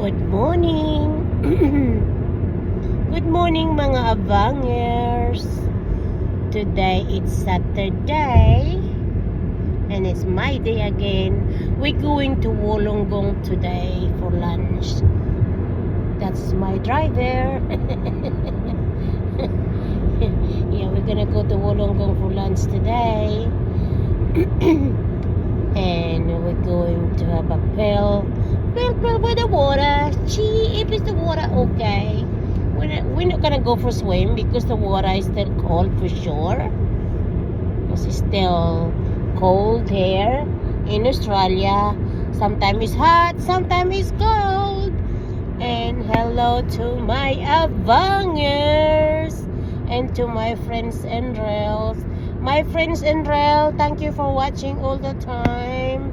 Good morning. Good morning mga abangers. Today it's Saturday and it's my day again. We're going to Wollongong today for lunch. That's my driver. Yeah, we're gonna go to Wollongong for lunch today. And we're going to have a pill with the water. Cheap is the water, okay? We're not gonna go for swim because the water is still cold for sure. Because it's still cold here in Australia. Sometimes it's hot, sometimes it's cold. And hello to my abangers and to my friends and rails. My friends and rail, thank you for watching all the time.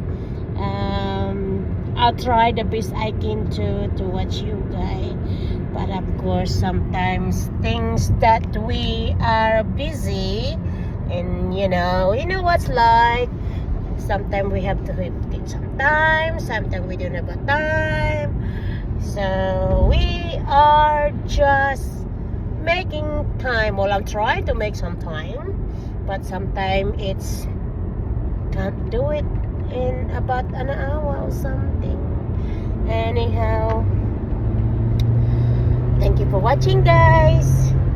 I'll try the best I can to watch you guys. But of course, sometimes things that we are busy, and you know what's like. Sometimes we have to take some time. Sometimes we don't have a time. So we are just making time. Well, I'm trying to make some time. But sometimes it's can't do it in about an hour or something. Anyhow, thank you for watching, guys.